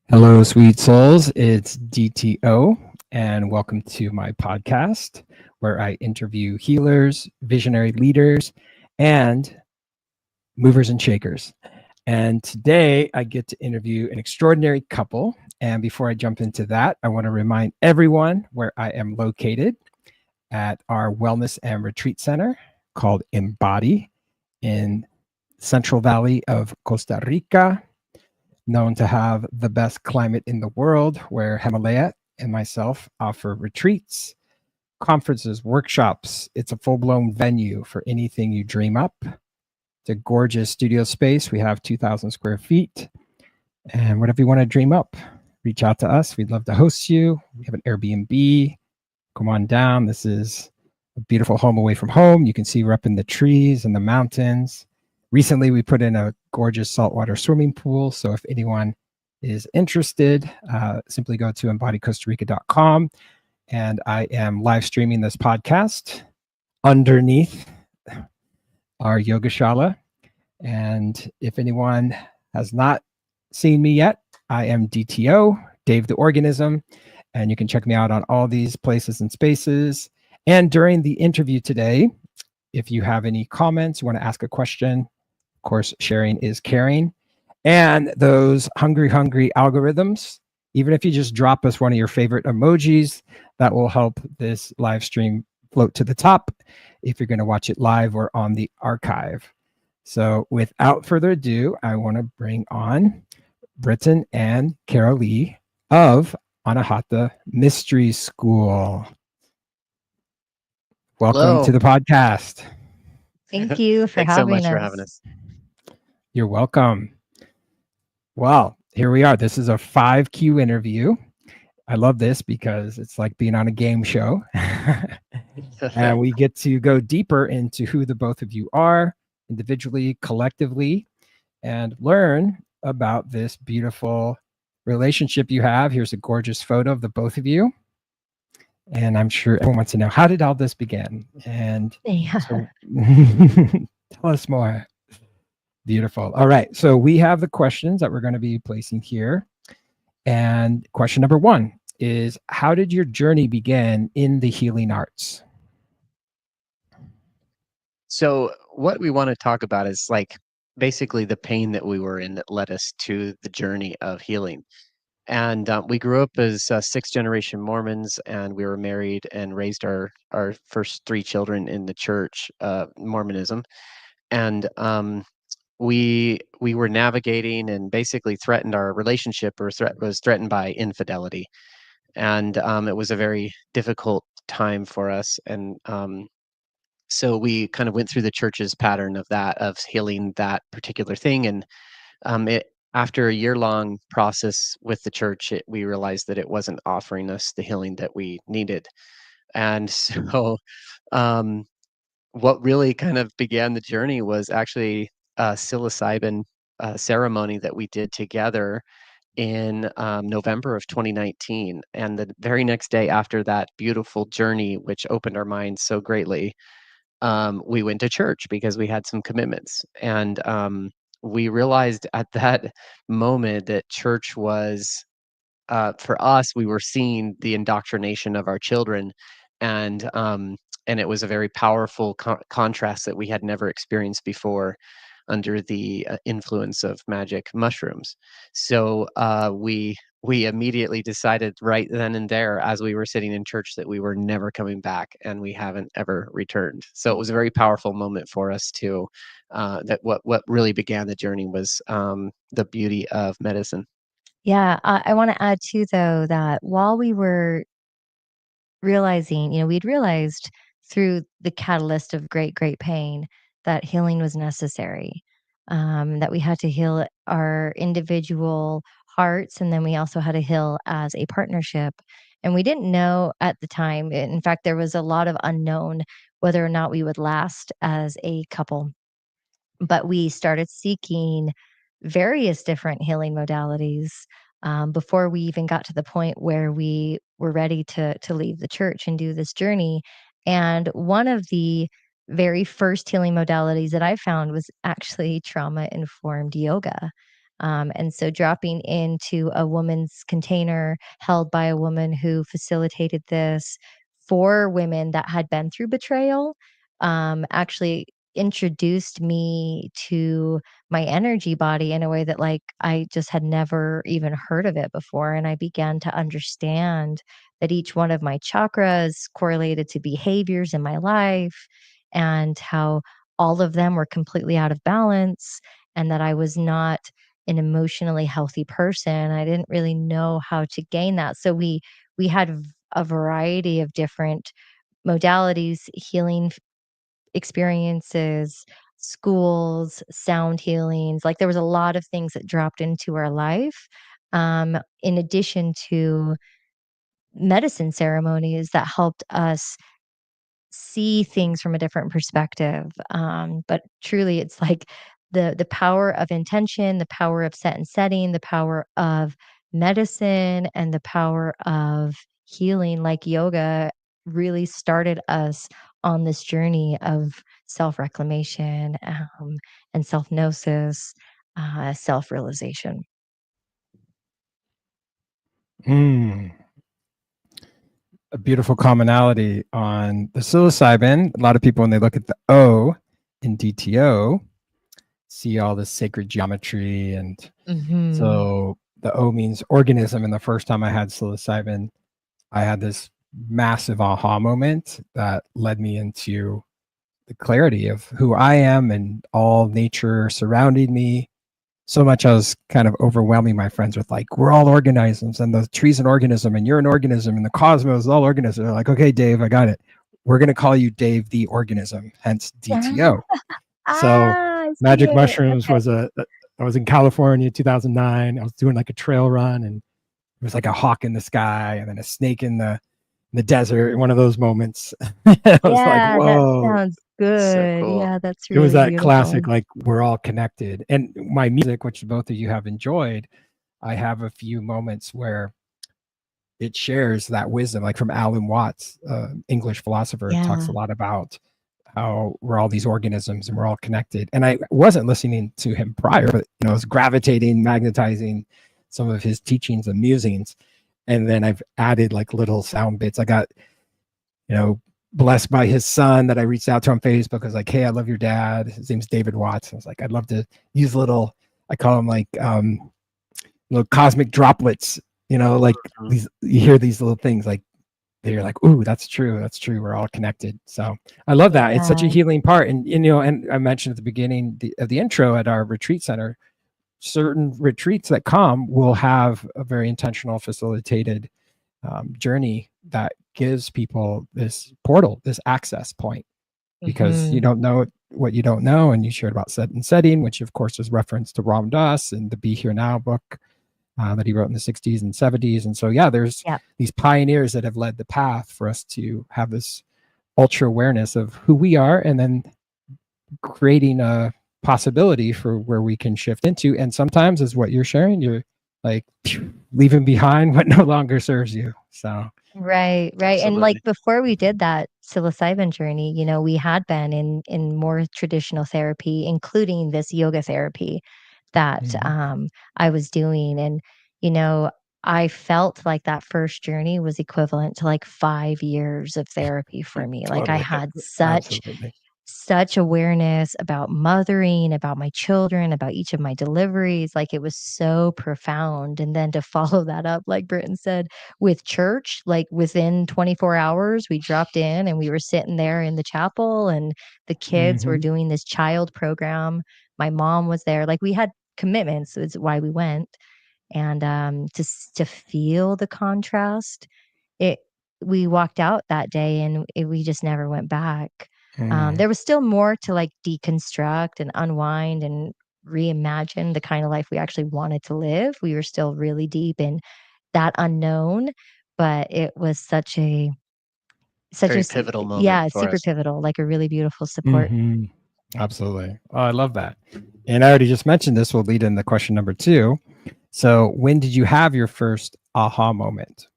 Hello, sweet souls. It's DTO, and welcome to my podcast where I interview healers, visionary leaders, and movers and shakers. And today I get to interview an extraordinary couple. And before I jump into that, I want to remind everyone where I am located at our wellness and retreat center called Embody in Central Valley of Costa Rica, known to have the best climate in the world, where Himalaya and myself offer retreats, conferences, workshops. It's a full-blown venue for anything you dream up. It's a gorgeous studio space. We have 2,000 square feet. And whatever you want to dream up, reach out to us. We'd love to host you. We have an Airbnb. Come on down. This is a beautiful home away from home. You can see we're up in the trees and the mountains. Recently, we put in a gorgeous saltwater swimming pool. So if anyone is interested, simply go to embodycostarica.com. And I am live streaming this podcast underneath our yogashala. And if anyone has not seen me yet, I am DTO, Dave the Organism. And you can check me out on all these places and spaces. And during the interview today, if you have any comments, you want to ask a question, of course, sharing is caring. And those hungry algorithms, even if you just drop us one of your favorite emojis, that will help this live stream float to the top if you're going to watch it live or on the archive. So without further ado, I want to bring on Britton and Carolee of Anahata Mystery School. Welcome Hello. to the podcast. Thank you for Thanks so having much us. for having us. You're welcome. Well, here we are. This is a 5Q interview. I love this because it's like being on a game show. And we get to go deeper into who the both of you are, individually, collectively, and learn about this beautiful relationship you have. Here's a gorgeous photo of the both of you. And I'm sure everyone wants to know, how did all this begin? And Yeah. so tell us more. Beautiful. All right. So we have the questions that we're going to be placing here. And question number one is, how did your journey begin in the healing arts? So what we want to talk about is basically the pain that we were in that led us to the journey of healing. And we grew up as sixth generation Mormons, and we were married and raised our first three children in the church, Mormonism. And we were navigating and basically threatened our relationship, or was threatened by infidelity. And it was a very difficult time for us. And so we kind of went through the church's pattern of healing that particular thing. And after a year-long process with the church, we realized that it wasn't offering us the healing that we needed. And so what really kind of began the journey was actually a psilocybin ceremony that we did together in November of 2019. And the very next day after that beautiful journey, which opened our minds so greatly, we went to church because we had some commitments. And we realized at that moment that church was, for us, we were seeing the indoctrination of our children. And it was a very powerful contrast that we had never experienced before under the influence of magic mushrooms. So we immediately decided right then and there, as we were sitting in church, that we were never coming back, and we haven't ever returned. So it was a very powerful moment for us too. That what really began the journey was the beauty of medicine. Yeah. I want to add too, though, that while we were realizing, we'd realized through the catalyst of great pain that healing was necessary, that we had to heal our individual hearts, and then we also had to heal as a partnership. And we didn't know at the time. In fact, there was a lot of unknown whether or not we would last as a couple. But we started seeking various different healing modalities before we even got to the point where we were ready to leave the church and do this journey. And one of the very first healing modalities that I found was actually trauma informed yoga. And so dropping into a woman's container held by a woman who facilitated this for women that had been through betrayal actually introduced me to my energy body in a way that like I just had never even heard of it before. And I began to understand that each one of my chakras correlated to behaviors in my life and how all of them were completely out of balance and that I was not an emotionally healthy person. I didn't really know how to gain that. So we had a variety of different modalities, healing experiences, schools, sound healings. Like there was a lot of things that dropped into our life, in addition to medicine ceremonies that helped us see things from a different perspective. But truly, it's like the power of intention, the power of set and setting, the power of medicine, and the power of healing, like yoga, really started us on this journey of self reclamation and self gnosis, self realization. Mm, a beautiful commonality on the psilocybin. A lot of people, when they look at the O in DTO, see all this sacred geometry. And so the O means organism. And the first time I had psilocybin, I had this massive aha moment that led me into the clarity of who I am and all nature surrounding me. So much I was kind of overwhelming my friends with like, we're all organisms and the tree's an organism and you're an organism and the cosmos is all organisms. They're like, okay, Dave, I got it. We're going to call you Dave the organism, hence DTO. So I see magic it. mushrooms Okay. I was in California in 2009. I was doing like a trail run and it was like a hawk in the sky and then a snake in the desert. One of those moments. I was like, Yeah, that whoa. sounds So good. cool. Yeah, that's It was really that beautiful. classic, like we're all connected. And my music, which both of you have enjoyed, I have a few moments where it shares that wisdom, like from Alan Watts, English philosopher, talks Yeah. a lot about how we're all these organisms and we're all connected. And I wasn't listening to him prior, but I was gravitating, magnetizing some of his teachings and musings. And then I've added like little sound bits. I got, blessed by his son that I reached out to on Facebook. I was like, hey, I love your dad. His name's David Watts. I was like, I'd love to use little, I call them like little cosmic droplets, like these, you hear these little things like they're like, ooh, that's true. That's true. We're all connected. So I love that. It's such a Yeah. healing part. And I mentioned at the beginning of the intro at our retreat center, certain retreats that come will have a very intentional facilitated journey that gives people this portal, this access point, because you don't know what you don't know. And you shared about set and setting, which of course is reference to Ram Dass and the Be Here Now book that he wrote in the 60s and 70s. And so, yeah, there's Yep. these pioneers that have led the path for us to have this ultra awareness of who we are and then creating a possibility for where we can shift into. And sometimes is what you're sharing, you're like leaving behind what no longer serves you. So Right, right. And like Absolutely. before we did that psilocybin journey, we had been in more traditional therapy, including this yoga therapy that I was doing. And, you know, I felt like that first journey was equivalent to like 5 years of therapy for me. Like I totally, had absolutely. such awareness about mothering, about my children, about each of my deliveries. Like it was so profound. And then to follow that up, like Britton said, with church, like within 24 hours, we dropped in and we were sitting there in the chapel and the kids were doing this child program. My mom was there. Like we had commitments. So it's why we went. And to feel the contrast, it we walked out that day and we just never went back. There was still more to like deconstruct and unwind and reimagine the kind of life we actually wanted to live. We were still really deep in that unknown, but it was such a Very pivotal moment yeah, for super us. pivotal, like a really beautiful support. Absolutely. Oh, I love that. And I already just mentioned this will lead into question number 2. So when did you have your first aha moment?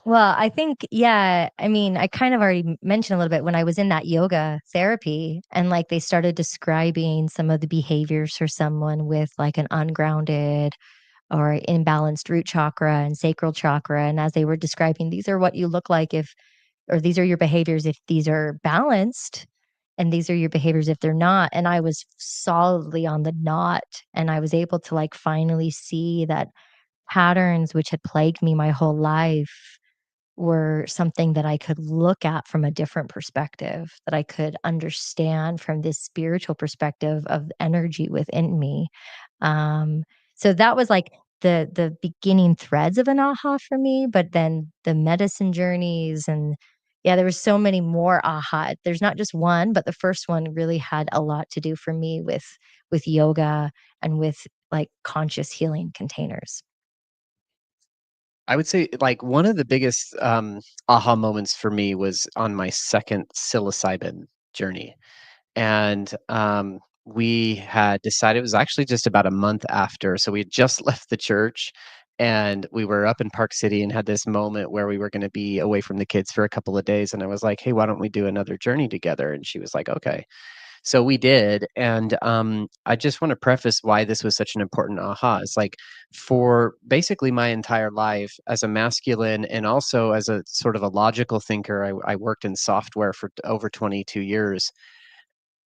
Well, I think, yeah, I mean, I kind of already mentioned a little bit when I was in that yoga therapy and like they started describing some of the behaviors for someone with like an ungrounded or imbalanced root chakra and sacral chakra. And as they were describing, these are what you look like if, or these are your behaviors if these are balanced, and these are your behaviors if they're not. And I was solidly on the not. And I was able to like finally see that patterns which had plagued me my whole life were something that I could look at from a different perspective, that I could understand from this spiritual perspective of energy within me. Um, so that was like the beginning threads of an aha for me, but then the medicine journeys and yeah, there was so many more aha. There's not just one, but the first one really had a lot to do for me with yoga and with like conscious healing containers. I would say like one of the biggest aha moments for me was on my second psilocybin journey. And we had decided, it was actually just about a month after. So we had just left the church and we were up in Park City and had this moment where we were going to be away from the kids for a couple of days. And I was like, hey, why don't we do another journey together? And she was like, okay. So we did, and I just want to preface why this was such an important aha. It's like for basically my entire life as a masculine and also as a sort of a logical thinker, I worked in software for over 22 years.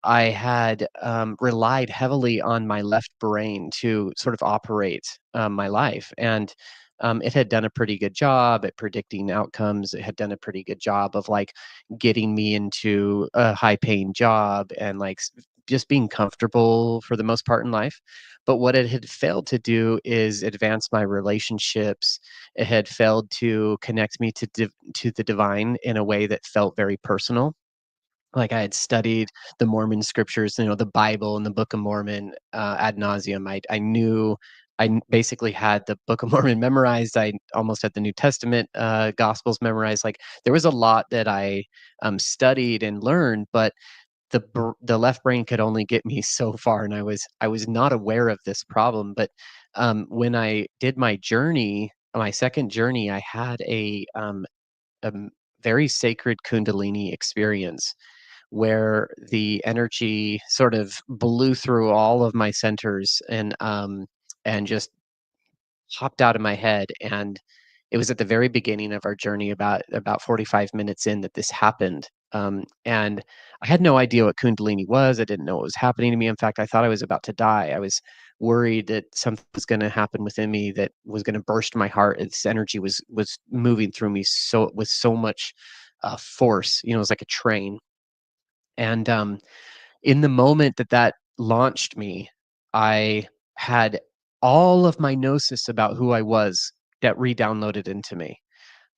I had relied heavily on my left brain to sort of operate my life. And it had done a pretty good job at predicting outcomes. It had done a pretty good job of like getting me into a high paying job and like just being comfortable for the most part in life. But what it had failed to do is advance my relationships. It had failed to connect me to the divine in a way that felt very personal. Like I had studied the Mormon scriptures, the Bible and the Book of Mormon ad nauseum. I knew basically had the Book of Mormon memorized. I almost had the New Testament Gospels memorized. Like there was a lot that I studied and learned, but the left brain could only get me so far, and I was not aware of this problem. But when I did my journey, my second journey, I had a very sacred Kundalini experience where the energy sort of blew through all of my centers and just popped out of my head. And it was at the very beginning of our journey, about 45 minutes in, that this happened. And I had no idea what Kundalini was. I didn't know what was happening to me. In fact, I thought I was about to die. I was worried that something was going to happen within me that was going to burst my heart. This energy was moving through me so with so much force. It was like a train. And in the moment that launched me, I had all of my gnosis about who I was get re-downloaded into me.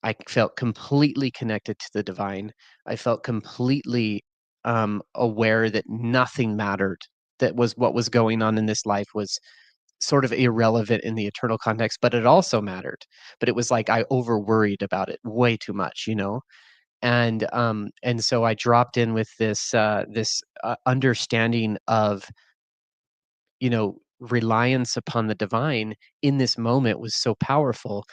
I felt completely connected to the divine. I felt completely aware that nothing mattered. That was what was going on in this life was sort of irrelevant in the eternal context, but it also mattered. But it was like I over worried about it way too much. And so I dropped in with this understanding of reliance upon the divine in this moment was so powerful.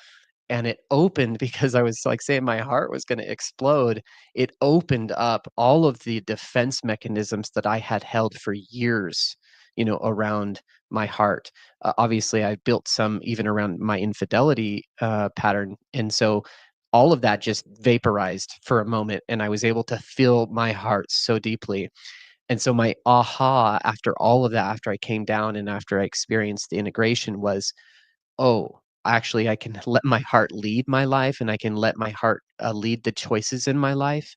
And it opened because I was like saying my heart was going to explode. It opened up all of the defense mechanisms that I had held for years, around my heart. Obviously, I built some even around my infidelity pattern. And so all of that just vaporized for a moment. And I was able to feel my heart so deeply. And so my aha after all of that, after I came down and after I experienced the integration was, oh, actually, I can let my heart lead my life and I can let my heart lead the choices in my life.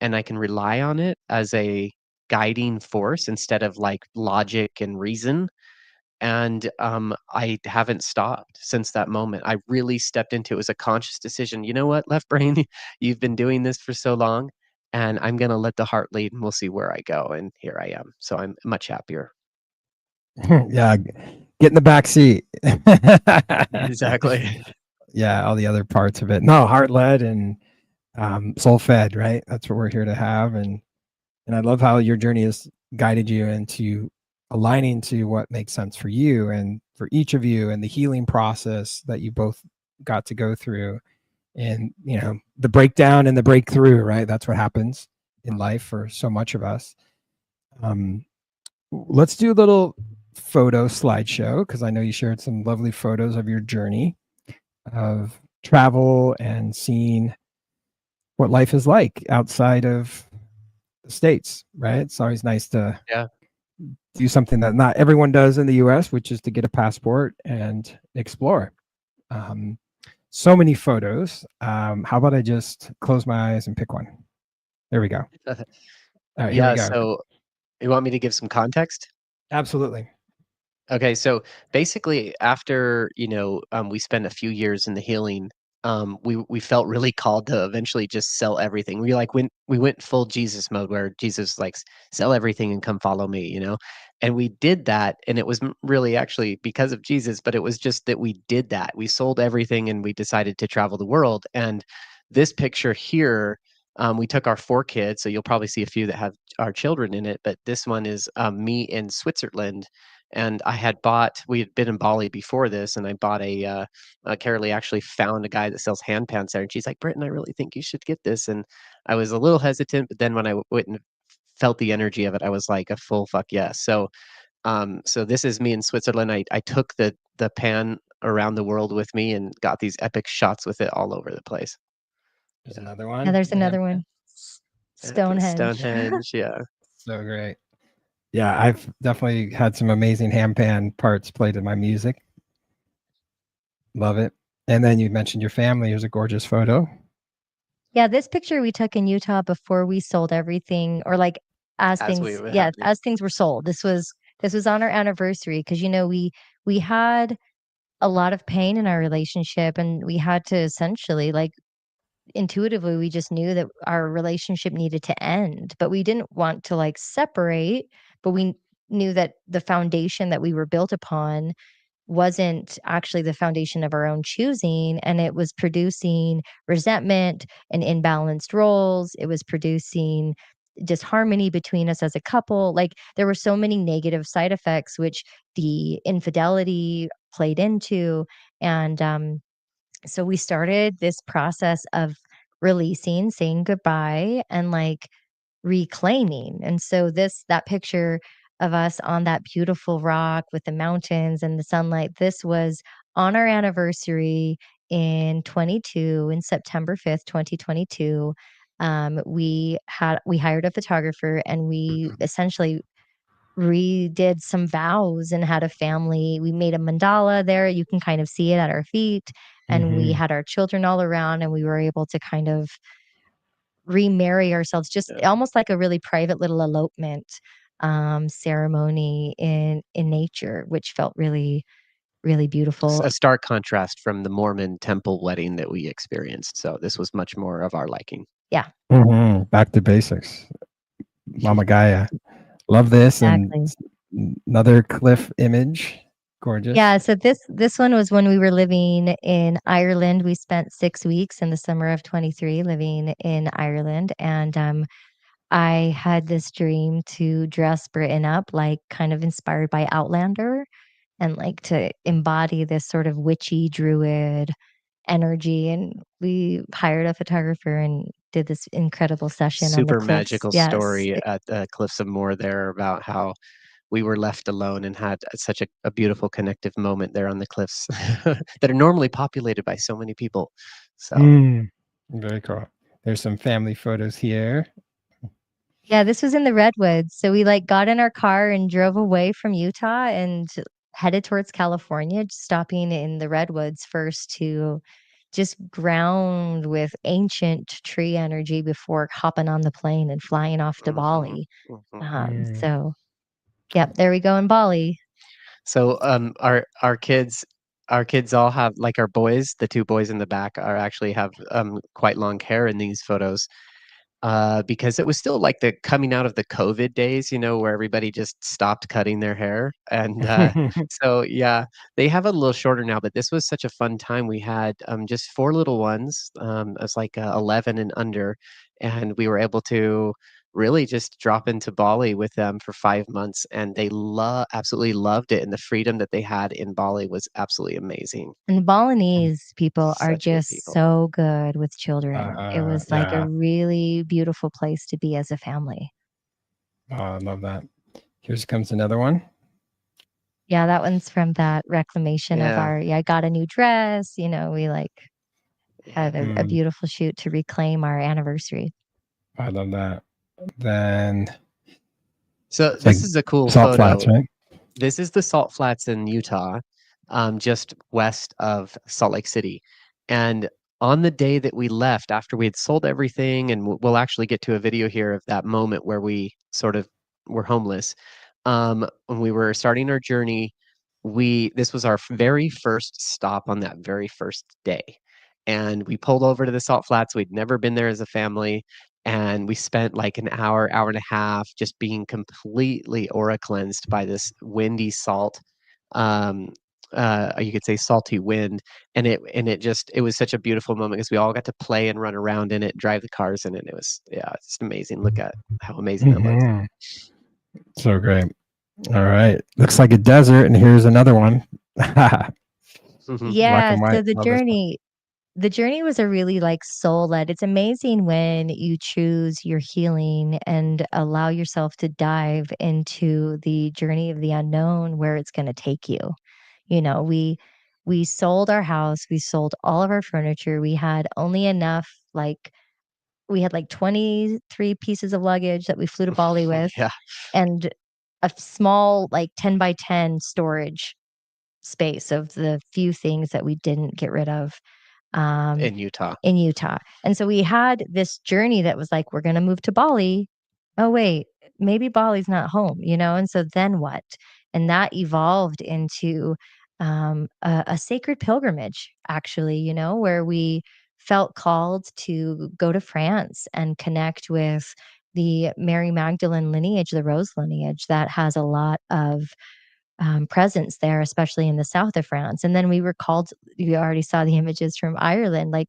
And I can rely on it as a guiding force instead of like logic and reason. And I haven't stopped since that moment. I really stepped into it. It was a conscious decision. You know what, left brain, you've been doing this for so long, and I'm going to let the heart lead and we'll see where I go. And here I am. So I'm much happier. Yeah, get in the back seat. Exactly. Yeah, all the other parts of it. No, heart led and soul fed, right? That's what we're here to have. And I love how your journey has guided you into aligning to what makes sense for you and for each of you and the healing process that you both got to go through. and the breakdown and the breakthrough, right? That's what happens in life for so much of us. Let's do a little photo slideshow, because I know you shared some lovely photos of your journey of travel and seeing what life is like outside of the States, right? It's always nice to do something that not everyone does in the US, which is to get a passport and explore. So many photos. How about I just close my eyes and pick one? There we go. All right, here we Yeah, go. so you want me to give some context? Absolutely. Okay, so basically, after we spent a few years in the healing, we felt really called to eventually just sell everything. We went full Jesus mode, where Jesus like sell everything and come follow me, and we did that, and it was really actually because of Jesus, but it was just that we did that. We sold everything and we decided to travel the world. And this picture here, we took our 4 kids, so you'll probably see a few that have our children in it, but this one is me in Switzerland. And we had been in Bali before this, and I bought Carolee actually found a guy that sells hand pants there, and she's like, "Britton, I really think you should get this." And I was a little hesitant, but then when I went and felt the energy of it, I was like a full fuck yes. So this is me in Switzerland. I took the pan around the world with me and got these epic shots with it all over the place. There's Yeah. another one. Yeah, there's The another handpan. one. Stonehenge. Stonehenge, yeah. So great. Yeah, I've definitely had some amazing handpan parts played in my music. Love it. And then you mentioned your family. Here's a gorgeous photo. Yeah, this picture we took in Utah before we sold everything, or like as As we things, were yeah, happening. as things were sold. This was on our anniversary, because we had a lot of pain in our relationship, and we had to essentially, like, intuitively, we just knew that our relationship needed to end, but we didn't want to like separate, but we knew that the foundation that we were built upon wasn't actually the foundation of our own choosing, and it was producing resentment and imbalanced roles. It was producing disharmony between us as a couple. Like, there were so many negative side effects, which the infidelity played into. And so we started this process of releasing, saying goodbye, and like reclaiming. And so that picture of us on that beautiful rock with the mountains and the sunlight, this was on our anniversary in 22, in September 5th, 2022. We hired a photographer, and we essentially redid some vows and had a family. We made a mandala there. You can kind of see it at our feet. And we had our children all around, and we were able to kind of remarry ourselves, just almost like a really private little elopement ceremony in nature, which felt really, really beautiful. A stark contrast from the Mormon temple wedding that we experienced. So this was much more of our liking. Yeah. Back to basics. Mama Gaia. Love this. Exactly. And another cliff image. Gorgeous. Yeah, so this one was when we were living in Ireland. We spent 6 weeks in the summer of 23 living in Ireland, and I had this dream to dress Britain up, like, kind of inspired by Outlander, and, like, to embody this sort of witchy druid energy, and we hired a photographer and did this incredible session on the Super cliffs. magical Yes. story at the Cliffs of Moher there about how we were left alone and had such a beautiful connective moment there on the cliffs that are normally populated by so many people. So Very cool. There's some family photos here. Yeah, this was in the redwoods. So we, like, got in our car and drove away from Utah and headed towards California, just stopping in the redwoods first to just ground with ancient tree energy before hopping on the plane and flying off to Bali. So, yep, there we go in Bali. So, our kids all have like our boys, the 2 boys in the back are actually have, quite long hair in these photos, because it was still like the coming out of the COVID days, where everybody just stopped cutting their hair, and, so, yeah, they have a little shorter now, but this was such a fun time. We had, just 4 little ones, it was like, 11 and under, and we were able to really just drop into Bali with them for 5 months, and they absolutely loved it, and the freedom that they had in Bali was absolutely amazing. And the Balinese people are Such good just people. so good with children. It was like a Yeah. really beautiful place to be as a family. Oh, I love that. Here comes another one. Yeah, that one's from that reclamation of Yeah. our, I got a new dress. We like had Yeah. a beautiful shoot to reclaim our anniversary. I love that. Then So it's this like is a cool salt photo. flats, right? This is the Salt Flats in Utah, just west of Salt Lake City. And on the day that we left, after we had sold everything, and we'll actually get to a video here of that moment where we sort of were homeless. When we were starting our journey, this was our very first stop on that very first day. And we pulled over to the Salt Flats. We'd never been there as a family. And we spent like an hour, hour and a half just being completely aura cleansed by this windy salt. Um, you could say salty wind. And it was such a beautiful moment because we all got to play and run around in it, drive the cars in it. It was, yeah, it's just amazing. Look at how amazing that looks. Mhm. So great. All right. Looks like a desert, and here's another one. Black Yeah, and so white. Love this one. the journey was a really like soul led. It's amazing when you choose your healing and allow yourself to dive into the journey of the unknown where it's going to take you. We sold our house, we sold all of our furniture. We had only enough we had like 23 pieces of luggage that we flew to Bali with Yeah, and a small like 10 by 10 storage space of the few things that we didn't get rid of. Um, in Utah. in Utah. And so we had this journey that was like, we're going to move to Bali. Oh, wait, maybe Bali's not home. And so then what? And that evolved into a sacred pilgrimage, actually, where we felt called to go to France and connect with the Mary Magdalene lineage, the Rose lineage that has a lot of presence there, especially in the south of France. And then we were called, you already saw the images from Ireland. Like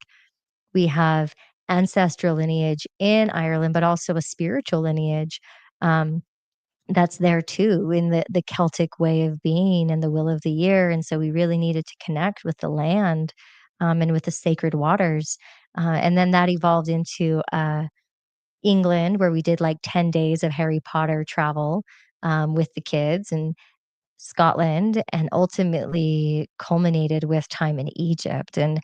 we have ancestral lineage in Ireland, but also a spiritual lineage um, that's there too in the Celtic way of being and the will of the year. And so we really needed to connect with the land and with the sacred waters. And then that evolved into England, where we did like 10 days of Harry Potter travel with the kids. And Scotland, and ultimately culminated with time in Egypt. And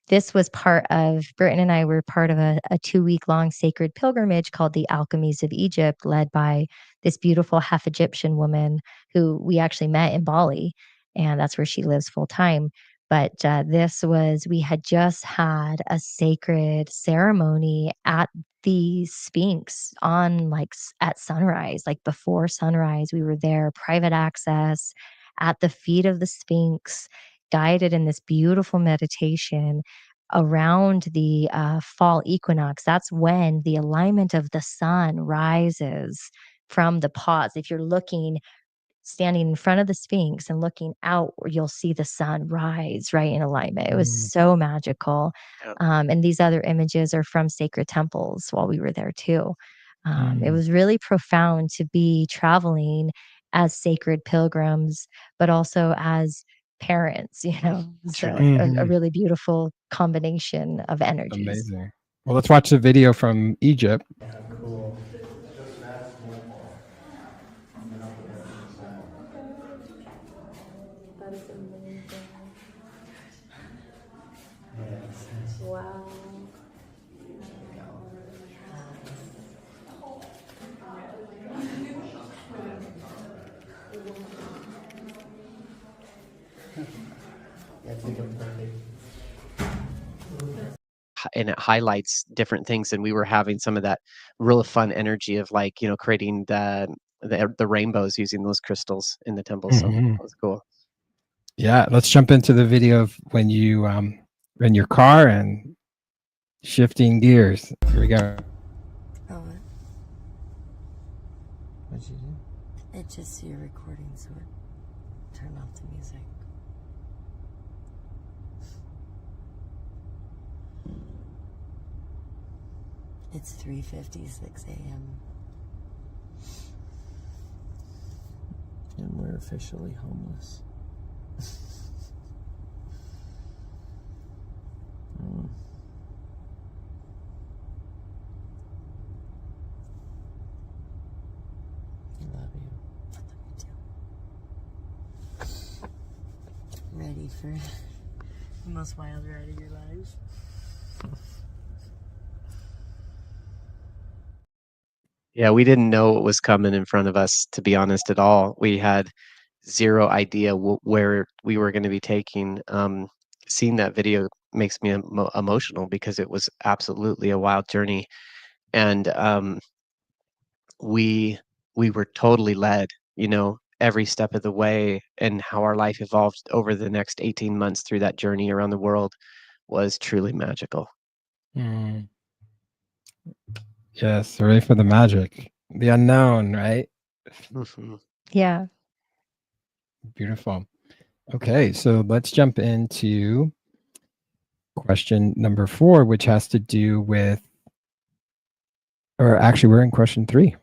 this was Britton and I were part of a 2-week long sacred pilgrimage called the Alchemies of Egypt, led by this beautiful half Egyptian woman who we actually met in Bali. And that's where she lives full time. But we had just had a sacred ceremony at the Sphinx at sunrise, like before sunrise. We were there, private access at the feet of the Sphinx, guided in this beautiful meditation around the fall equinox. That's when the alignment of the sun rises from the pause. If you're standing in front of the Sphinx and looking out, you'll see the sun rise right in alignment. It was Mm, so magical. Yeah. And these other images are from sacred temples while we were there too. It mm, was really profound to be traveling as sacred pilgrims, but also as parents. It's Truly. a mhm. really beautiful combination of energies. Amazing. Well, let's watch the video from Egypt. Cool. That is amazing. Yes. Wow. Yeah, take a birthday. And it highlights different things, and we were having some of that real fun energy of like creating the rainbows using those crystals in the temple. So Mhm. that was cool. Yeah, let's jump into the video of when you in your car and shifting gears. Here we go. Oh, What'd you do? it's just your recording, so it turned off the music. It's 3:56 a.m. officially homeless. Mm. I love you. I love you too. Ready for the most wild ride of your lives? Yeah, we didn't know what was coming in front of us, to be honest, at all. We had zero idea where we were going to be taking. Seeing that video makes me emotional because it was absolutely a wild journey, and we we were totally led, every step of the way, and how our life evolved over the next 18 months through that journey around the world was truly magical. Mm. Yes, ready for the magic, the unknown, right? Mhm. Yeah. Beautiful. Okay, so let's jump into question number 4, which has to do with, or actually, we're in question 3.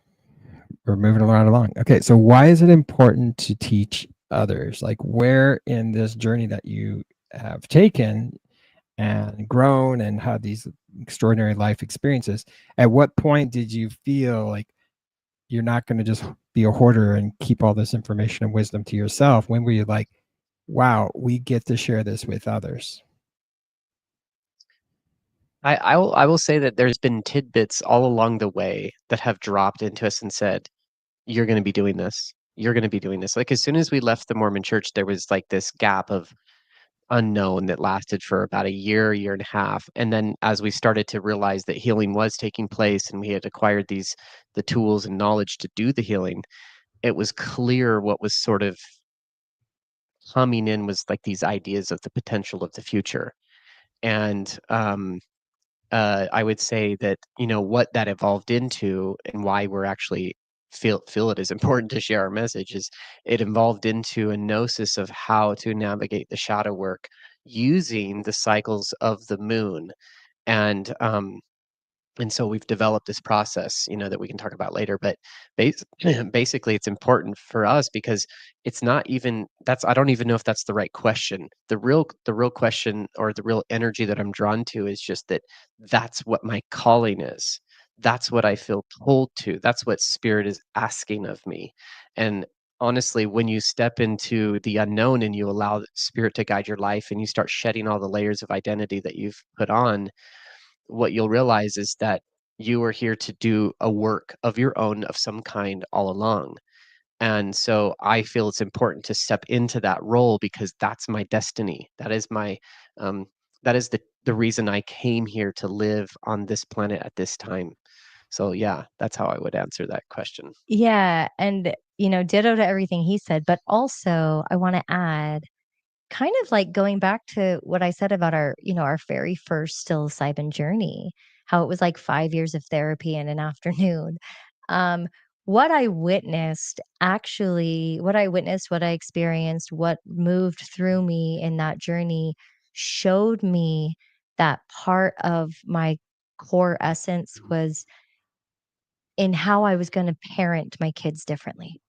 We're moving right along. Okay, so why is it important to teach others? Like, where in this journey that you have taken and grown and had these extraordinary life experiences, at what point did you feel like you're not going to just be a hoarder and keep all this information and wisdom to yourself? When were you like, wow, we get to share this with others? I will say that there's been tidbits all along the way that have dropped into us and said, "You're going to be doing this. You're going to be doing this." Like as soon as we left the Mormon Church, there was like this gap of unknown that lasted for about a year and a half. And then as we started to realize that healing was taking place and we had acquired the tools and knowledge to do the healing, it was clear what was sort of coming in was like these ideas of the potential of the future. And I would say that, what that evolved into and why we're actually feel it is important to share our message is it evolved into a gnosis of how to navigate the shadow work using the cycles of the moon. And and so we've developed this process, that we can talk about later. But basically, it's important for us because it's not even that's I don't even know if that's the right question. The real question or the real energy that I'm drawn to is just that that's what my calling is. That's what I feel told to. That's what spirit is asking of me. And honestly, when you step into the unknown and you allow spirit to guide your life and you start shedding all the layers of identity that you've put on, what you'll realize is that you are here to do a work of your own of some kind all along. And so I feel it's important to step into that role because that's my destiny. That is my um, that is the reason I came here to live on this planet at this time. So yeah, that's how I would answer that question. Yeah. And, ditto to everything he said. But also, I want to add, kind of like going back to what I said about our very first psilocybin journey, how it was like 5 years of therapy in an afternoon. Um, what I witnessed, actually, what I experienced, what moved through me in that journey showed me that part of my core essence was in how I was going to parent my kids differently.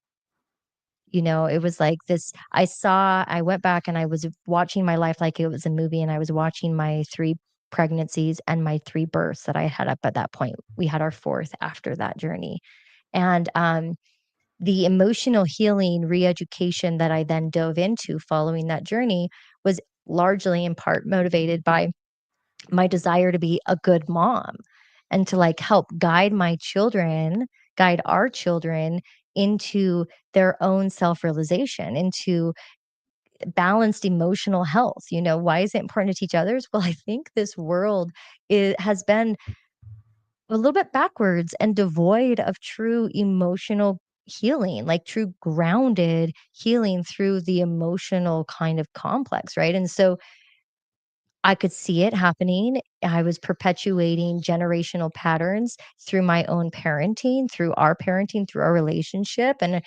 It was like this. I went back and I was watching my life like it was a movie, and I was watching my 3 pregnancies and my 3 births that I had up at that point. We had our 4th after that journey. And the emotional healing re-education that I then dove into following that journey was largely in part motivated by my desire to be a good mom and to like help guide our children into their own self-realization, into balanced emotional health. Why is it important to teach others? Well, I think this world has been a little bit backwards and devoid of true emotional healing, like true grounded healing through the emotional kind of complex, right? And so I could see it happening. I was perpetuating generational patterns through my own parenting, through our relationship. And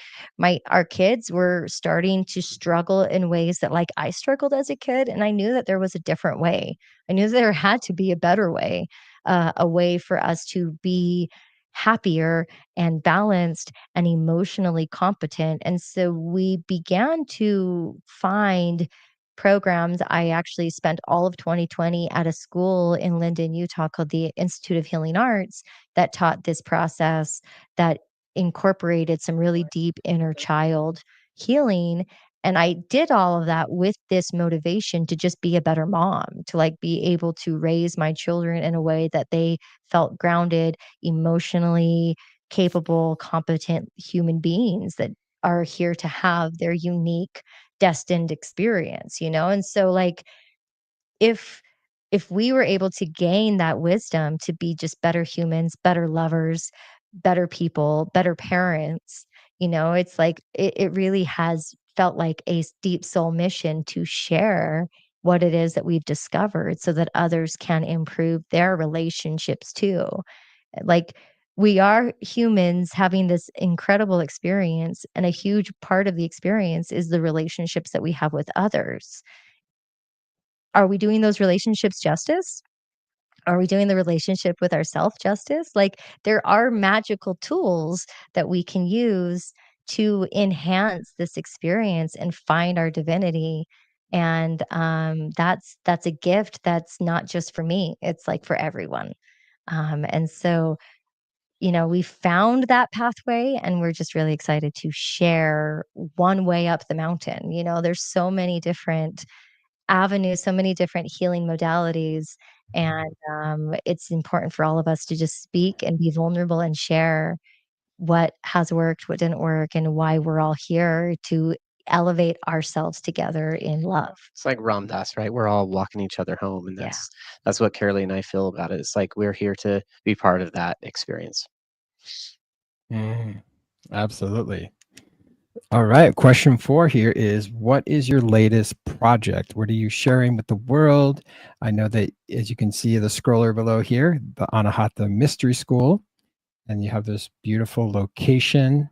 our kids were starting to struggle in ways that like I struggled as a kid. And I knew that there was a different way. I knew there had to be a better way, a way for us to be happier and balanced and emotionally competent. And so we began to find programs. I actually spent all of 2020 at a school in Linden, Utah called the Institute of Healing Arts that taught this process that incorporated some really deep inner child healing. And I did all of that with this motivation to just be a better mom, to like be able to raise my children in a way that they felt grounded, emotionally capable, competent human beings that are here to have their unique destined experience, you know? And so like if if we were able to gain that wisdom to be just better humans, better lovers, better people, better parents, you know, it's like it really has felt like a deep soul mission to share what it is that we've discovered so that others can improve their relationships too. Like we are humans having this incredible experience, and a huge part of the experience is the relationships that we have with others. Are we doing those relationships justice? Are we doing the relationship with ourself justice? Like, there are magical tools that we can use to enhance this experience and find our divinity. And that's a gift that's not just for me, it's like for everyone. And so, you know, we found that pathway and we're just really excited to share one way up the mountain. You know, there's so many different avenues, so many different healing modalities. And it's important for all of us to just speak and be vulnerable and share what has worked, what didn't work, and why we're all here to elevate ourselves together in love. It's like Ram Dass, right? We're all walking each other home, and Yeah. that's what Carolee and I feel about it. It's like we're here to be part of that experience. Absolutely. All right. Question 4 here is, what is your latest project? What are you sharing with the world? I know that, as you can see the scroller below here, the Anahata Mystery School, and you have this beautiful location.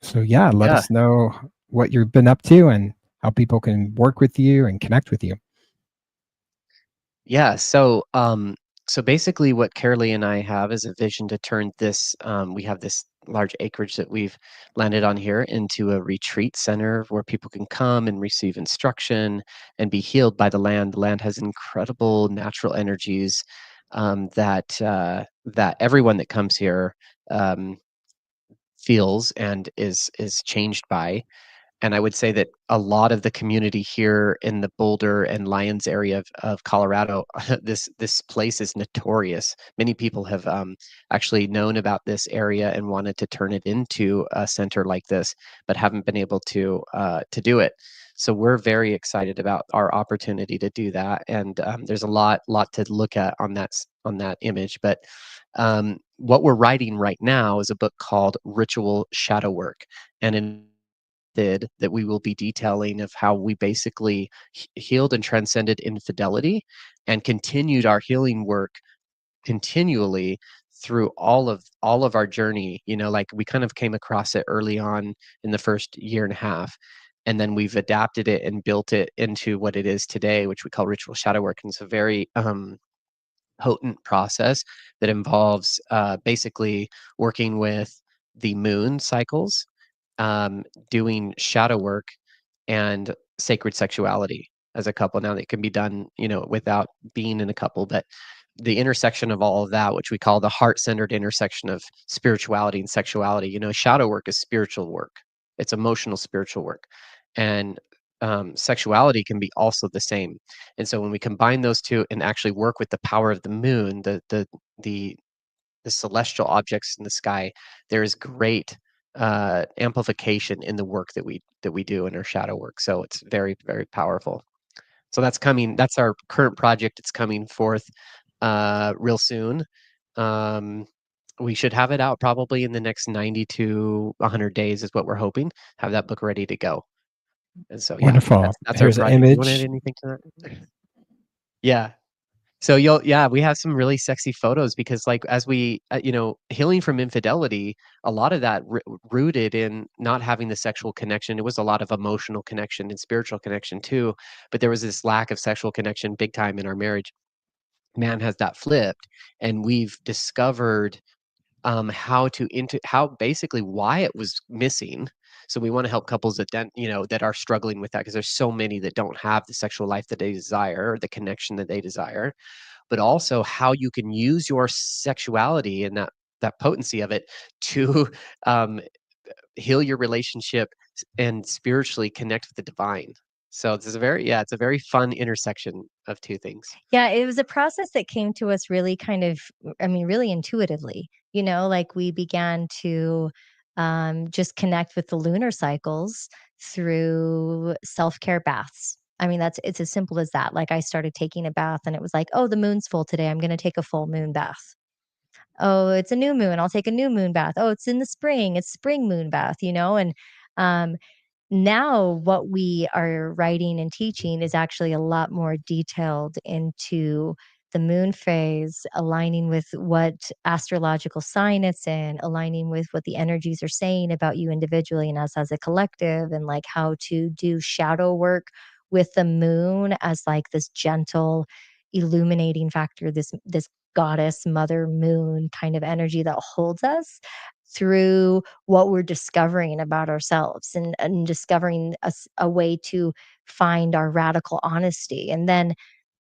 So yeah, let Yeah. us know what you've been up to and how people can work with you and connect with you. Yeah. So basically, what Carolee and I have is a vision to turn this. We have this large acreage that we've landed on here into a retreat center where people can come and receive instruction and be healed by the land. The land has incredible natural energies that everyone that comes here um, feels and is changed by. And I would say that a lot of the community here in the Boulder and Lyons area of Colorado, this place is notorious. Many people have actually known about this area and wanted to turn it into a center like this, but haven't been able to do it. So we're very excited about our opportunity to do that. And there's a lot to look at on that image. But what we're writing right now is a book called Ritual Shadow Work, and in that we will be detailing of how we basically healed and transcended infidelity and continued our healing work continually through all of our journey. You know, like we kind of came across it early on in the first year and a half, and then we've adapted it and built it into what it is today, which we call ritual shadow work. And it's a very potent process that involves basically working with the moon cycles, doing shadow work, and sacred sexuality as a couple. Now that can be done, you know, without being in a couple, but the intersection of all of that, which we call the heart-centered intersection of spirituality and sexuality. You know, shadow work is spiritual work. It's emotional spiritual work, and sexuality can be also the same. And so when we combine those two and actually work with the power of the moon, the celestial objects in the sky, there is great amplification in the work that we do in our shadow work. So it's very, very powerful. So that's coming. That's our current project. It's coming forth real soon. We should have it out probably in the next 90 to 100 days is what we're hoping. Have that book ready to go. And so yeah, Wonderful. that's our Here's an project. You want to add image. anything to that? Yeah. So we have some really sexy photos because like as we you know, healing from infidelity, a lot of that rooted in not having the sexual connection. It was a lot of emotional connection and spiritual connection too, but there was this lack of sexual connection big time in our marriage. man has that flipped, and we've discovered how basically why it was missing. So we want to help couples that that are struggling with that, because there's so many that don't have the sexual life that they desire, or the connection that they desire, but also how you can use your sexuality and that potency of it to um, heal your relationship and spiritually connect with the divine. So it's it's a very fun intersection of two things. Yeah, it was a process that came to us really kind of, I mean, really intuitively. Like we began to just connect with the lunar cycles through self-care baths. I mean, it's as simple as that. Like I started taking a bath and it was like, oh, the moon's full today. I'm going to take a full moon bath. Oh, it's a new moon. I'll take a new moon bath. Oh, it's in the spring. It's spring moon bath, and um, now what we are writing and teaching is actually a lot more detailed into the moon phase, aligning with what astrological sign it's in, aligning with what the energies are saying about you individually and us as a collective, and like how to do shadow work with the moon as like this gentle illuminating factor, this goddess mother moon kind of energy that holds us through what we're discovering about ourselves, and discovering a way to find our radical honesty, and then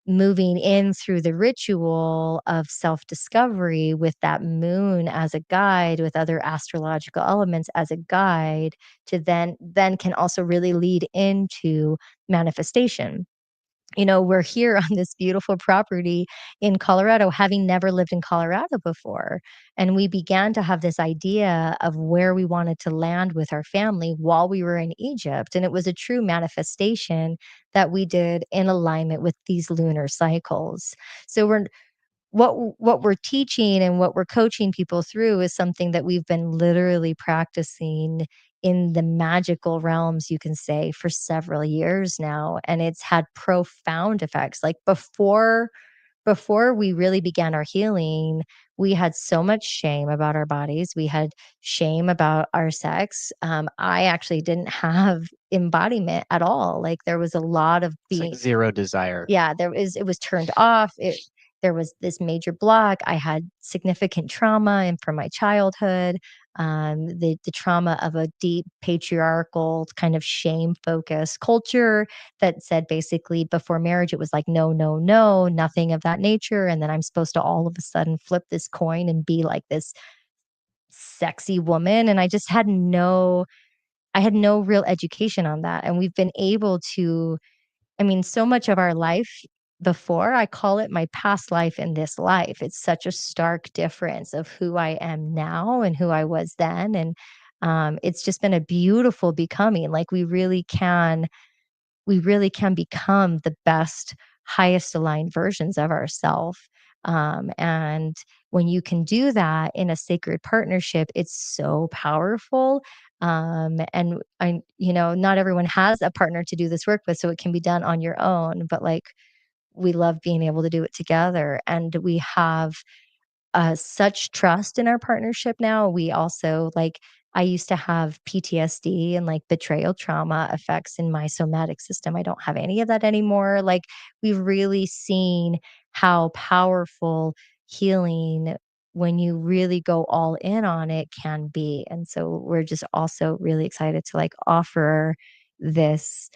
moving in through the ritual of self-discovery with that moon as a guide, with other astrological elements as a guide, to then can also really lead into manifestation. We're here on this beautiful property in Colorado, having never lived in Colorado before. And we began to have this idea of where we wanted to land with our family while we were in Egypt. And it was a true manifestation that we did in alignment with these lunar cycles. So what we're teaching and what we're coaching people through is something that we've been literally practicing in the magical realms, you can say, for several years now, and it's had profound effects. Like before we really began our healing, we had so much shame about our bodies. We had shame about our sex. I actually didn't have embodiment at all. Like there was a lot of It's like being, zero desire. yeah, it was turned off. There was this major block. I had significant trauma and from my childhood, the trauma of a deep patriarchal kind of shame focused culture that said basically before marriage it was like no, no, no, nothing of that nature, and then I'm supposed to all of a sudden flip this coin and be like this sexy woman, and I had no real education on that, and we've been able to, I mean, so much of our life before, I call it my past life and this life. It's such a stark difference of who I am now and who I was then. And it's just been a beautiful becoming. Like we really can become the best, highest aligned versions of ourselves. And when you can do that in a sacred partnership, it's so powerful. And not everyone has a partner to do this work with, so it can be done on your own. But like, we love being able to do it together, and we have such trust in our partnership now. We also like, I used to have PTSD and like betrayal trauma effects in my somatic system. I don't have any of that anymore. Like, we've really seen how powerful healing, when you really go all in on it, can be. And so we're just also really excited to like offer this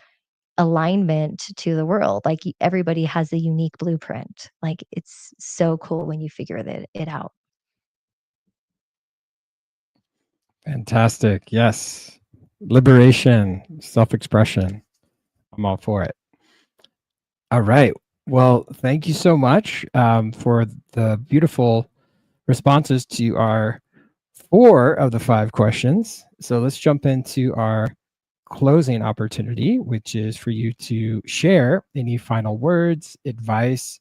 alignment to the world. Like everybody has a unique blueprint. Like it's so cool when you figure it out. Fantastic. Yes. Liberation, self-expression. I'm all for it. All right. Well, thank you so much for the beautiful responses to our 4 of the 5 questions. So let's jump into our closing opportunity, which is for you to share any final words, advice,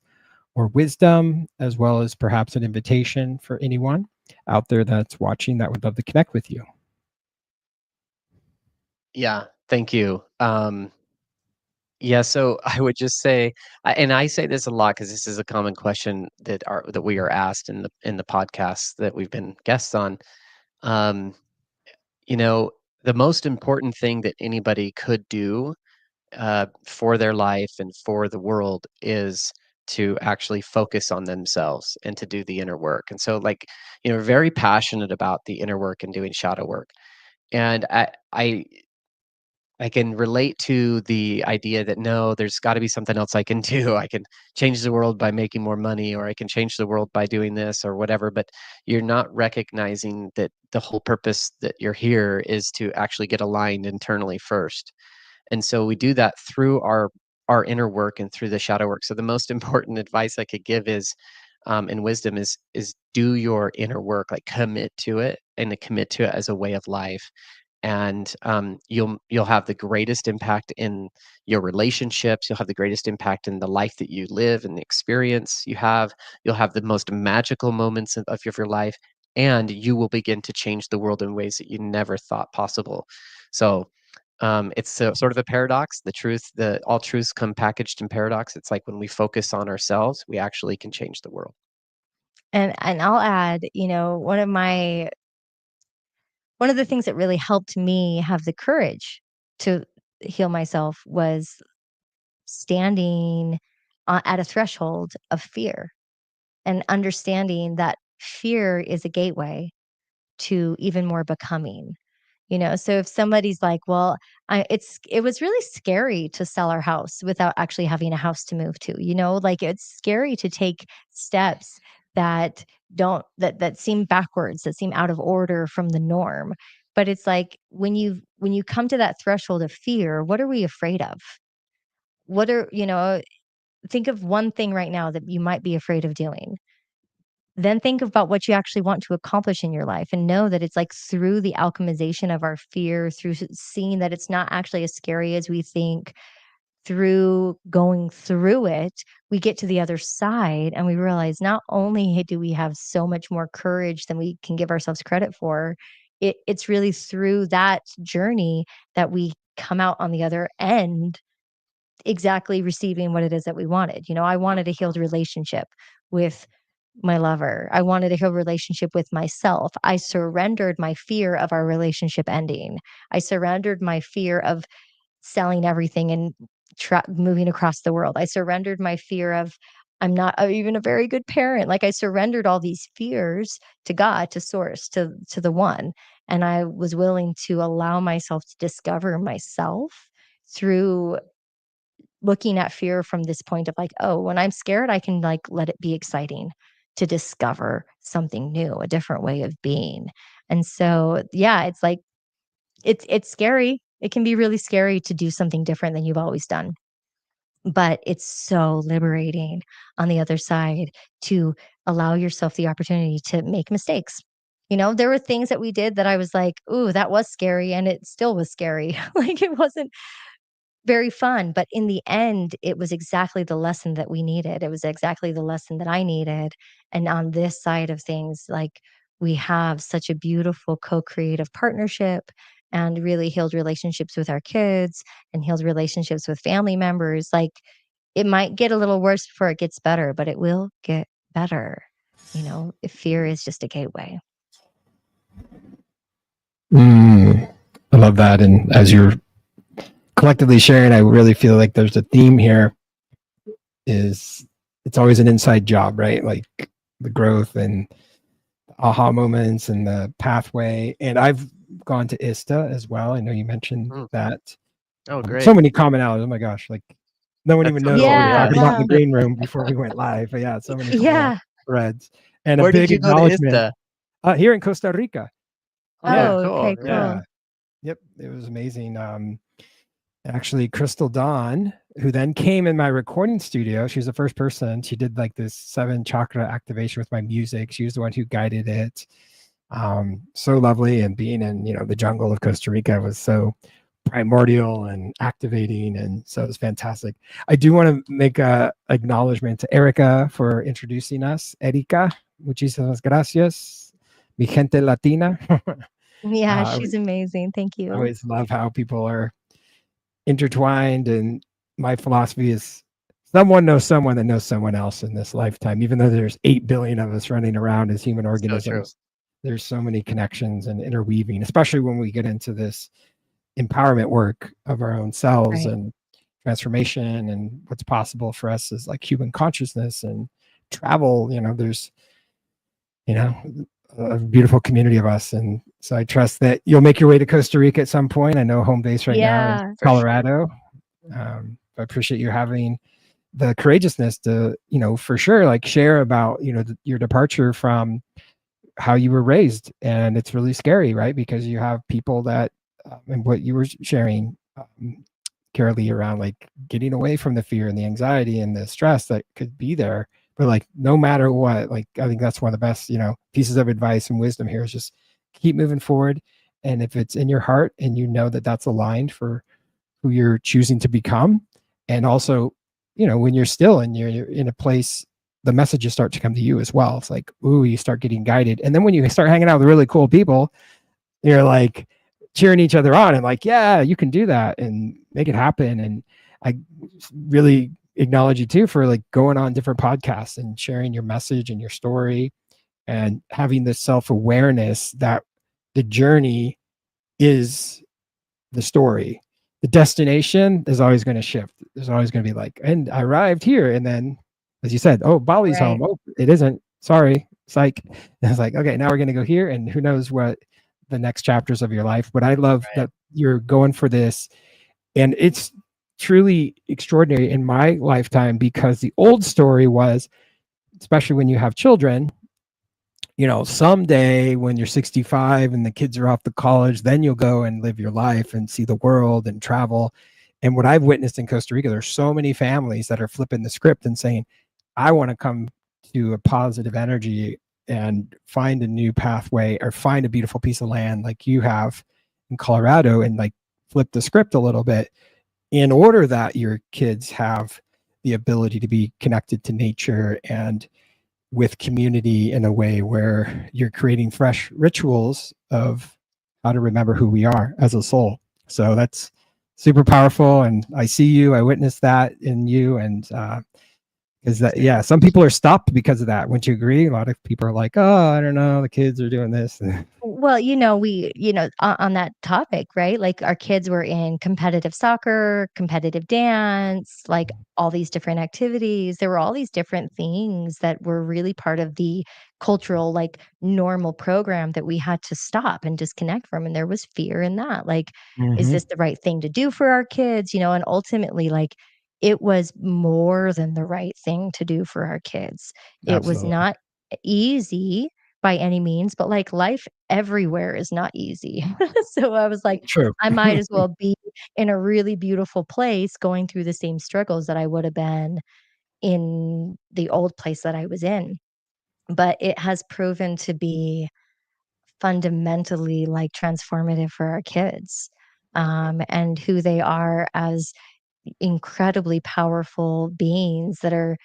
or wisdom, as well as perhaps an invitation for anyone out there that's watching that would love to connect with you. Yeah, thank you. Yeah, so I would just say, and I say this a lot because this is a common question that we are asked in the podcasts that we've been guests on. Um, the most important thing that anybody could do for their life and for the world is to actually focus on themselves and to do the inner work. And so, like, very passionate about the inner work and doing shadow work. And I can relate to the idea that no, there's got to be something else I can do. I can change the world by making more money, or I can change the world by doing this or whatever. But you're not recognizing that the whole purpose that you're here is to actually get aligned internally first. And so we do that through our inner work and through the shadow work. So the most important advice I could give is, and wisdom is do your inner work, like commit to it, and to commit to it as a way of life. And you'll have the greatest impact in your relationships. You'll have the greatest impact in the life that you live and the experience you have. You'll have the most magical moments of your life, and you will begin to change the world in ways that you never thought possible. So it's sort of a paradox. All truths come packaged in paradox. It's like when we focus on ourselves, we actually can change the world. And I'll add, one of the things that really helped me have the courage to heal myself was standing at a threshold of fear and understanding that fear is a gateway to even more becoming. So if somebody's like, well, it was really scary to sell our house without actually having a house to move to, like it's scary to take steps that that seem backwards, that seem out of order from the norm. But it's like when you come to that threshold of fear, what are we afraid of? What are, think of one thing right now that you might be afraid of doing. Then think about what you actually want to accomplish in your life and know that it's like through the alchemization of our fear, through seeing that it's not actually as scary as we think, through going through it, we get to the other side and we realize not only do we have so much more courage than we can give ourselves credit for, it's really through that journey that we come out on the other end exactly receiving what it is that we wanted. I wanted a healed relationship with my lover. I wanted a healed relationship with myself. I surrendered my fear of our relationship ending. I surrendered my fear of selling everything and moving across the world. I surrendered my fear of I'm not even a very good parent. Like I surrendered all these fears to God, to source, to the one. And I was willing to allow myself to discover myself through looking at fear from this point of like, oh, when I'm scared, I can like let it be exciting to discover something new, a different way of being. And so, yeah, it's like it's scary. It can be really scary to do something different than you've always done. But it's so liberating on the other side to allow yourself the opportunity to make mistakes. There were things that we did that I was like, ooh, that was scary. And it still was scary. Like it wasn't very fun, but in the end, it was exactly the lesson that we needed. It was exactly the lesson that I needed. And on this side of things, like we have such a beautiful co-creative partnership and really healed relationships with our kids and healed relationships with family members. Like it might get a little worse before it gets better, but it will get better. If fear is just a gateway. I love that. And as you're collectively sharing, I really feel like there's a theme here. It's always an inside job, right? Like the growth and aha moments and the pathway. And I've gone to ISTA as well. I know you mentioned that. Oh, great. So many commonalities. Oh my gosh. Like no one even knows what we're talking about in the green room before we went live. But yeah, so many threads. And where a big did you acknowledgement. Go to ISTA? Here in Costa Rica. Oh, cool. Okay, cool. Yeah. Yep. It was amazing. Actually, Crystal Dawn, who then came in my recording studio, she was the first person. She did like this 7 chakra activation with my music. She was the one who guided it. So lovely. And being in, the jungle of Costa Rica was so primordial and activating. And so it was fantastic. I do want to make a acknowledgement to Erica for introducing us. Erika, muchísimas gracias. Mi gente latina. Yeah, she's amazing. Thank you. I always love how people are intertwined, and my philosophy is someone knows someone that knows someone else in this lifetime. Even though there's 8 billion of us running around as human organisms, there's so many connections and interweaving, especially when we get into this empowerment work of our own selves and transformation and what's possible for us as like human consciousness and travel. There's a beautiful community of us, and so I trust that you'll make your way to Costa Rica at some point. I know home base right now in For sure. Colorado. I appreciate you having the courageousness to, for sure, like share about, your departure from how you were raised. And it's really scary, right? Because you have people that, and what you were sharing, Carolee, around like getting away from the fear and the anxiety and the stress that could be there. But like, no matter what, like, I think that's one of the best, pieces of advice and wisdom here is just keep moving forward. And if it's in your heart and you know that that's aligned for who you're choosing to become, and also, when you're still and you're in a place, the messages start to come to you as well. It's like, ooh, you start getting guided. And then when you start hanging out with really cool people, you're like cheering each other on and like, yeah, you can do that and make it happen. And I really acknowledge you too for like going on different podcasts and sharing your message and your story and having this self-awareness that the journey is the story. The destination is always going to shift. There's always going to be like, and I arrived here. And then, as you said, oh, Bali's home. Oh, it isn't. Sorry. Psych. And it's like, okay, now we're going to go here. And who knows what the next chapters of your life. But I love that you're going for this. And it's truly extraordinary in my lifetime, because the old story was, especially when you have children, someday when you're 65 and the kids are off to college, then you'll go and live your life and see the world and travel. And what I've witnessed in Costa Rica, there's so many families that are flipping the script and saying, I want to come to a positive energy and find a new pathway or find a beautiful piece of land like you have in Colorado, and like flip the script a little bit in order that your kids have the ability to be connected to nature and with community in a way where you're creating fresh rituals of how to remember who we are as a soul. So that's super powerful. And I see you, I witnessed that in you. And because that, yeah, some people are stopped because of that. Wouldn't you agree? A lot of people are like, oh, I don't know, the kids are doing this. Well, we, on that topic, right? Like our kids were in competitive soccer, competitive dance, like all these different activities. There were all these different things that were really part of the cultural, like normal program that we had to stop and disconnect from. And there was fear in that. Like, is this the right thing to do for our kids? And ultimately, like, it was more than the right thing to do for our kids. It was Absolutely. not easy by any means, but like life everywhere is not easy. So I was like, True. I might as well be in a really beautiful place going through the same struggles that I would have been in the old place that I was in. But it has proven to be fundamentally like transformative for our kids, and who they are as incredibly powerful beings that are,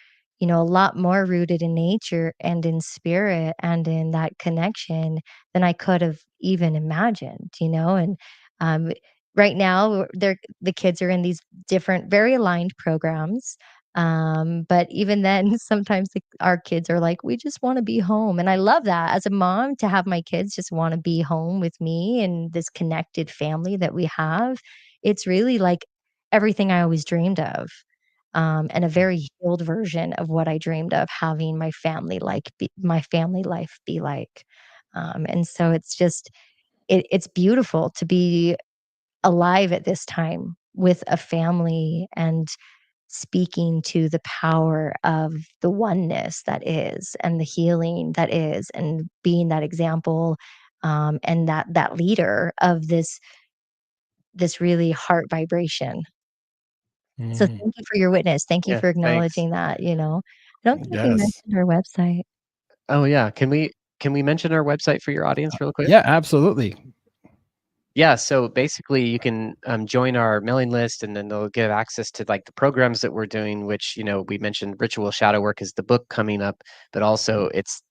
a lot more rooted in nature and in spirit and in that connection than I could have even imagined. And um, right now, the kids are in these different, very aligned programs. But even then, sometimes our kids are like, we just want to be home. And I love that as a mom to have my kids just want to be home with me and this connected family that we have. It's really like everything I always dreamed of, and a very healed version of what I dreamed of having my family life be like. And so it's just it's beautiful to be alive at this time with a family and speaking to the power of the oneness that is and the healing that is, and being that example, and that leader of this really heart vibration. So thank you for your witness. Thank you Yeah, for thanks. acknowledging that. I don't think we Yes. mentioned our website. Oh yeah, can we mention our website for your audience real quick? Yeah, absolutely. Yeah, so basically you can join our mailing list, and then they'll get access to like the programs that we're doing, which we mentioned Ritual Shadow Work is the book coming up, but also it's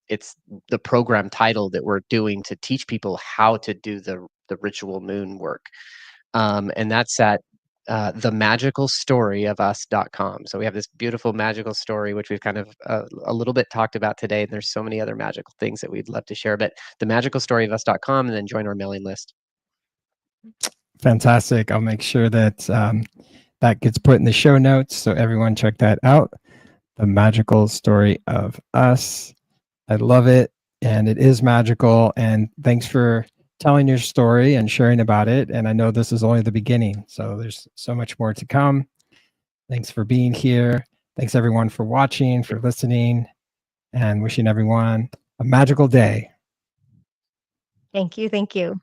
the program title that we're doing to teach people how to do the ritual moon work. And that's at themagicalstoryofus.com. So we have this beautiful magical story, which we've kind of a little bit talked about today. And there's so many other magical things that we'd love to share, but themagicalstoryofus.com, and then join our mailing list. Fantastic. I'll make sure that that gets put in the show notes. So everyone check that out. The Magical Story of Us. I love it. And it is magical. And thanks for telling your story and sharing about it. And I know this is only the beginning. So there's so much more to come. Thanks for being here. Thanks everyone for watching, for listening, and wishing everyone a magical day. Thank you. Thank you.